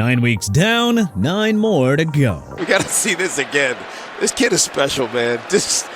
9 weeks down, 9 more to go. We got to see this again. This kid is special, man. Just...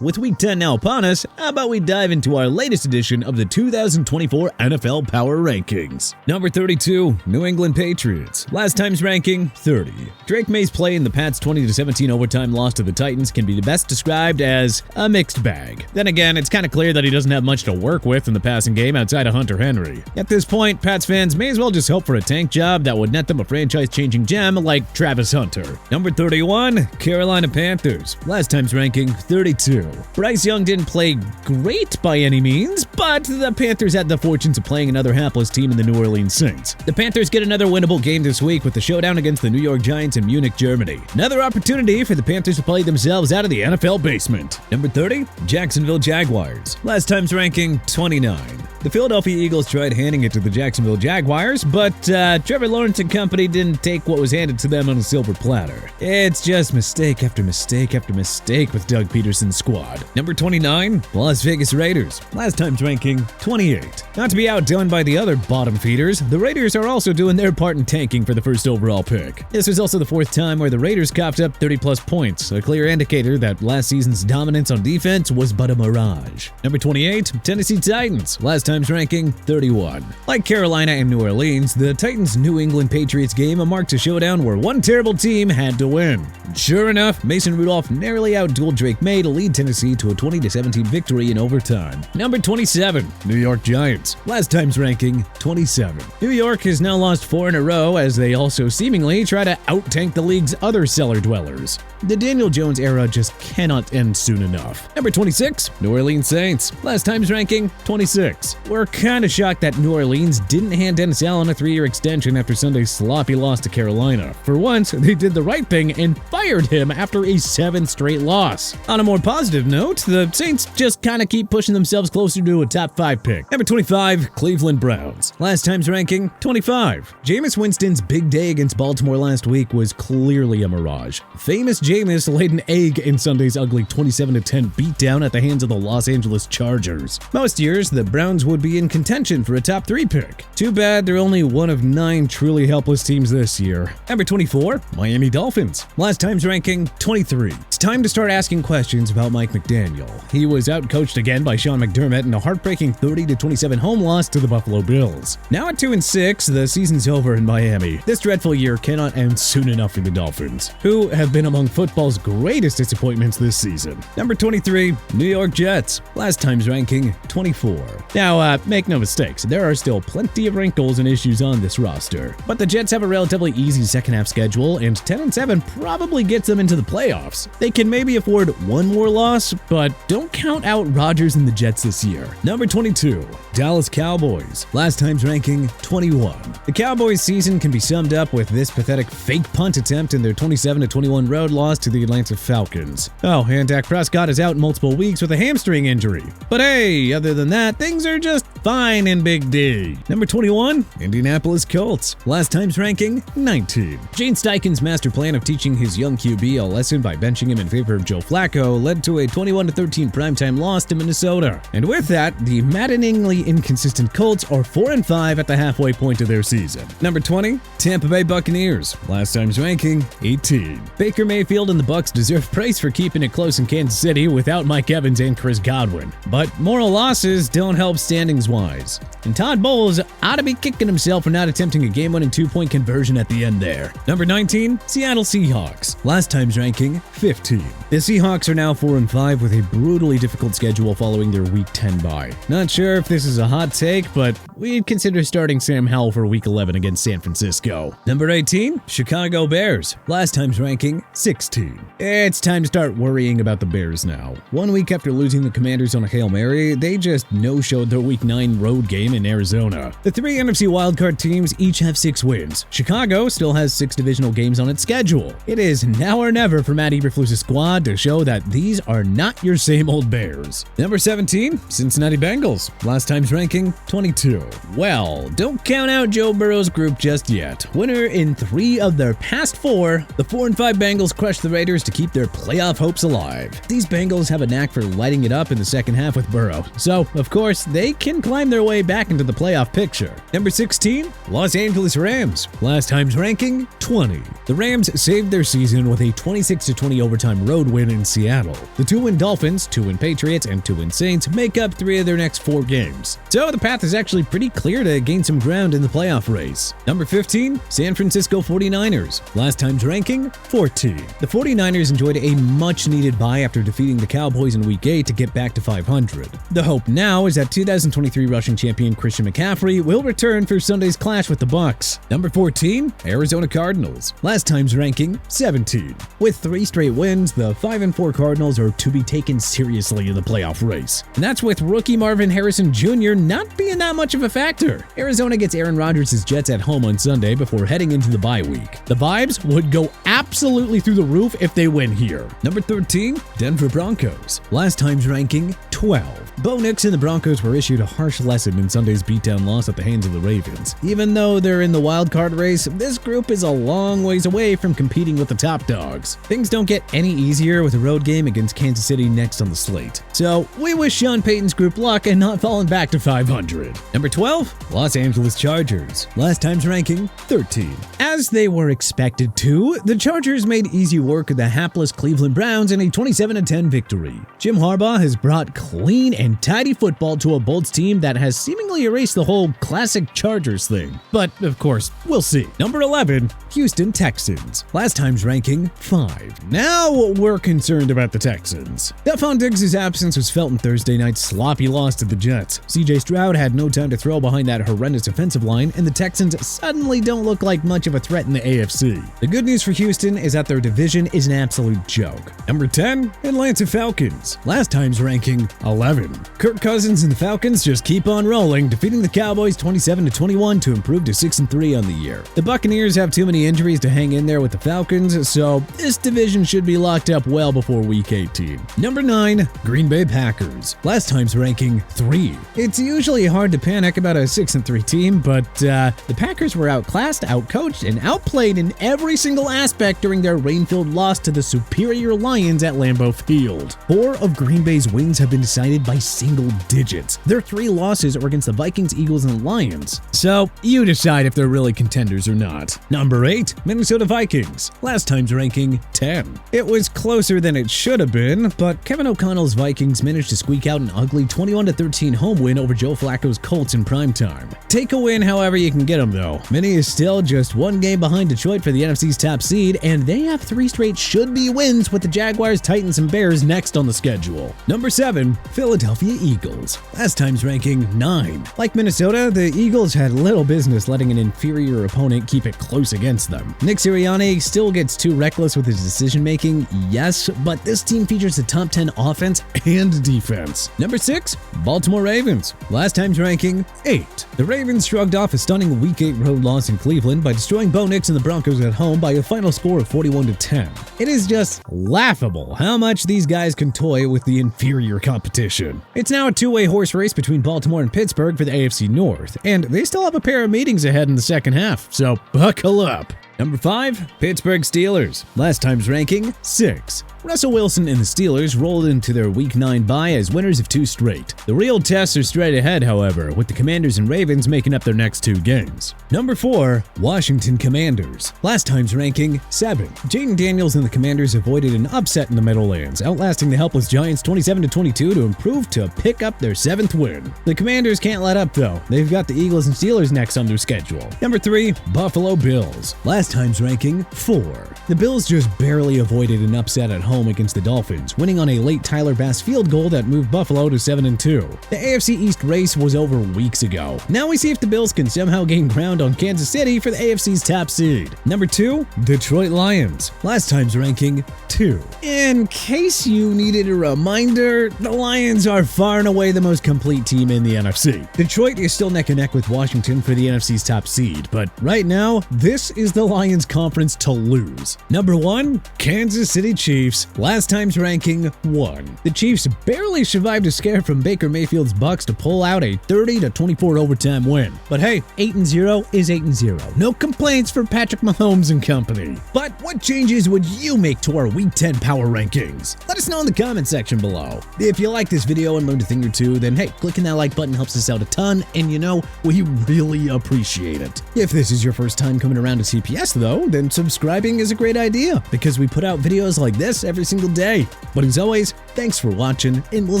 With Week 10 now upon us, how about we dive into our latest edition of the 2024 NFL Power Rankings. Number 32, New England Patriots. Last time's ranking, 30. Drake May's play in the Pats' 20-17 overtime loss to the Titans can be best described as a mixed bag. Then again, it's kind of clear that he doesn't have much to work with in the passing game outside of Hunter Henry. At this point, Pats fans may as well just hope for a tank job that would net them a franchise-changing gem like Travis Hunter. Number 31, Carolina Panthers. Last time's ranking, 32. Bryce Young didn't play great by any means, but the Panthers had the fortunes of playing another hapless team in the New Orleans Saints. The Panthers get another winnable game this week with the showdown against the New York Giants in Munich, Germany. Another opportunity for the Panthers to play themselves out of the NFL basement. Number 30, Jacksonville Jaguars. Last time's ranking, 29. The Philadelphia Eagles tried handing it to the Jacksonville Jaguars, but Trevor Lawrence and company didn't take what was handed to them on a silver platter. It's just mistake after mistake after mistake with Doug Peterson's squad. Number 29, Las Vegas Raiders. Last time's ranking, 28. Not to be outdone by the other bottom feeders, the Raiders are also doing their part in tanking for the first overall pick. This was also the fourth time where the Raiders coughed up 30-plus points, a clear indicator that last season's dominance on defense was but a mirage. Number 28, Tennessee Titans. Last time's ranking, 31. Like Carolina and New Orleans, the Titans-New England Patriots game marked a showdown where one terrible team had to win. Sure enough, Mason Rudolph narrowly outdueled Drake May to lead Tennessee to a 20-17 victory in overtime. Number 27, New York Giants. Last time's ranking, 27. New York has now lost 4 in a row as they also seemingly try to out-tank the league's other cellar dwellers. The Daniel Jones era just cannot end soon enough. Number 26, New Orleans Saints. Last time's ranking, 26. We're kinda shocked that New Orleans didn't hand Dennis Allen a 3-year extension after Sunday's sloppy loss to Carolina. For once, they did the right thing and fired him after a 7th straight loss. On a more positive note, the Saints just kinda keep pushing themselves closer to a top 5 pick. Number 25, Cleveland Browns. Last time's ranking, 25. Jameis Winston's big day against Baltimore last week was clearly a mirage. Famous Jameis laid an egg in Sunday's ugly 27-10 beatdown at the hands of the Los Angeles Chargers. Most years, the Browns would be in contention for a top 3 pick. Too bad they're only one of 9 truly helpless teams this year. Number 24, Miami Dolphins. Last time's ranking, 23. It's time to start asking questions about Mike McDaniel. He was outcoached again by Sean McDermott in a heartbreaking 30-27 home loss to the Buffalo Bills. Now at 2-6, the season's over in Miami. This dreadful year cannot end soon enough for the Dolphins, who have been among football's greatest disappointments this season. Number 23, New York Jets. Last time's ranking, 24. Now, make no mistakes, there are still plenty of wrinkles and issues on this roster, but the Jets have a relatively easy second-half schedule, and 10-7 probably gets them into the playoffs. They can maybe afford one more loss, but don't count out Rodgers and the Jets this year. Number 22, Dallas Cowboys. Last time's ranking, 21. The Cowboys' season can be summed up with this pathetic fake punt attempt in their 27-21 road loss to the Atlanta Falcons. Oh, and Dak Prescott is out multiple weeks with a hamstring injury. But hey, other than that, things are just fine in Big D. Number 21, Indianapolis Colts. Last time's ranking, 19. Gene Steichen's master plan of teaching his young QB a lesson by benching him in favor of Joe Flacco led to a 21-13 primetime loss to Minnesota. And with that, the maddeningly inconsistent Colts are 4-5 at the halfway point of their season. Number 20, Tampa Bay Buccaneers. Last time's ranking, 18. Baker Mayfield and the Bucs deserve praise for keeping it close in Kansas City without Mike Evans and Chris Godwin. But moral losses don't help standings-wise. And Todd Bowles ought to be kicking himself for not attempting a game-winning 2-point conversion at the end there. Number 19, Seattle Seahawks. Last time's ranking, 15. The Seahawks are now 4-5 with a brutally difficult schedule following their Week 10 bye. Not sure if this is a hot take, but we'd consider starting Sam Howell for Week 11 against San Francisco. Number 18, Chicago Bears. Last time's ranking, 16. It's time to start worrying about the Bears now. 1 week after losing the Commanders on a Hail Mary, they just no-showed their Week 9 9 road game in Arizona. The 3 NFC wildcard teams each have 6 wins. Chicago still has 6 divisional games on its schedule. It is now or never for Matt Eberflus's squad to show that these are not your same old Bears. Number 17, Cincinnati Bengals. Last time's ranking, 22. Well, don't count out Joe Burrow's group just yet. Winner in 3 of their past 4, the 4-5 Bengals crushed the Raiders to keep their playoff hopes alive. These Bengals have a knack for lighting it up in the second half with Burrow, so of course they can climb their way back into the playoff picture. Number 16, Los Angeles Rams. Last time's ranking, 20. The Rams saved their season with a 26-20 overtime road win in Seattle. The 2-win Dolphins, 2-win Patriots, and 2-win Saints make up 3 of their next 4 games. So the path is actually pretty clear to gain some ground in the playoff race. Number 15, San Francisco 49ers. Last time's ranking, 14. The 49ers enjoyed a much-needed bye after defeating the Cowboys in Week 8 to get back to 500. The hope now is that 2023 rushing champion Christian McCaffrey will return for Sunday's clash with the Bucs. Number 14, Arizona Cardinals. Last time's ranking, 17. With 3 straight wins, the 5-4 Cardinals are to be taken seriously in the playoff race. And that's with rookie Marvin Harrison Jr. not being that much of a factor. Arizona gets Aaron Rodgers' Jets at home on Sunday before heading into the bye week. The vibes would go absolutely through the roof if they win here. Number 13, Denver Broncos. Last time's ranking, 12. Bo Nix and the Broncos were issued a harsh lesson in Sunday's beatdown loss at the hands of the Ravens. Even though they're in the wild card race, this group is a long ways away from competing with the top dogs. Things don't get any easier with a road game against Kansas City next on the slate. So we wish Sean Payton's group luck and not falling back to 500. Number 12, Los Angeles Chargers. Last time's ranking, 13. As they were expected to, the Chargers made easy work of the hapless Cleveland Browns in a 27-10 victory. Jim Harbaugh has brought clean and tidy football to a Bolts team that has seemingly erased the whole classic Chargers thing. But, of course, we'll see. Number 11, Houston Texans. Last time's ranking, 5. Now we're concerned about the Texans. Stephon Diggs' absence was felt in Thursday night's sloppy loss to the Jets. CJ Stroud had no time to throw behind that horrendous offensive line, and the Texans suddenly don't look like much of a threat in the AFC. The good news for Houston is that their division is an absolute joke. Number 10, Atlanta Falcons. Last time's ranking, 11. Kirk Cousins and the Falcons just keep on rolling, defeating the Cowboys 27-21 to improve to 6-3 on the year. The Buccaneers have too many injuries to hang in there with the Falcons, so this division should be locked up well before Week 18. Number 9, Green Bay Packers. Last time's ranking, 3. It's usually hard to panic about a 6-3 team, but the Packers were outclassed, outcoached, and outplayed in every single aspect during their rain-filled loss to the superior Lions at Lambeau Field. 4 of Green Bay's wins have been decided by single digits. Their 3 losses are against the Vikings, Eagles, and Lions. So you decide if they're really contenders or not. Number 8, Minnesota Vikings. Last time's ranking, 10. It was closer than it should have been, but Kevin O'Connell's Vikings managed to squeak out an ugly 21-13 home win over Joe Flacco's Colts in primetime. Take a win however you can get them, though. Minnie is still just 1 game behind Detroit for the NFC's top seed, and they have 3 straight should-be wins with the Jaguars, Titans, and Bears next on the schedule. Number 7, Philadelphia Eagles. Last time's ranking, 9. Like Minnesota, the Eagles had little business letting an inferior opponent keep it close against them. Nick Sirianni still gets too reckless with his decision-making, yes, but this team features a top 10 offense and defense. Number 6, Baltimore Ravens. Last time's ranking, 8. The Ravens shrugged off a stunning Week 8 road loss in Cleveland by destroying Bo Nix and the Broncos at home by a final score of 41-10. It is just laughable how much these guys can toy with the inferior competition. It's now a 2-way horse race between Baltimore and Pittsburgh for the AFC North, and they still have a pair of meetings ahead in the second half, so buckle up. Number 5, Pittsburgh Steelers. Last time's ranking, 6. Russell Wilson and the Steelers rolled into their Week 9 bye as winners of 2 straight. The real tests are straight ahead, however, with the Commanders and Ravens making up their next 2 games. Number 4, Washington Commanders. Last time's ranking, 7. Jaden Daniels and the Commanders avoided an upset in the Meadowlands, outlasting the helpless Giants 27-22 to improve to pick up their 7th win. The Commanders can't let up, though. They've got the Eagles and Steelers next on their schedule. Number 3, Buffalo Bills. Last time's ranking, 4. The Bills just barely avoided an upset at home home against the Dolphins, winning on a late Tyler Bass field goal that moved Buffalo to 7-2. The AFC East race was over weeks ago. Now we see if the Bills can somehow gain ground on Kansas City for the AFC's top seed. Number 2, Detroit Lions. Last time's ranking 2. In case you needed a reminder, the Lions are far and away the most complete team in the NFC. Detroit is still neck and neck with Washington for the NFC's top seed, but right now, this is the Lions conference to lose. Number 1, Kansas City Chiefs. Last time's ranking 1. The Chiefs barely survived a scare from Baker Mayfield's Bucs to pull out a 30-24 overtime win. But hey, 8-0 is 8-0. No complaints for Patrick Mahomes and company. But what changes would you make to our Week 10 power rankings? Let us know in the comment section below. If you like this video and learned a thing or two, then hey, clicking that like button helps us out a ton, and you know, we really appreciate it. If this is your first time coming around to CPS though, then subscribing is a great idea, because we put out videos like this every single day. But as always, thanks for watching, and we'll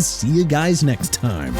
see you guys next time.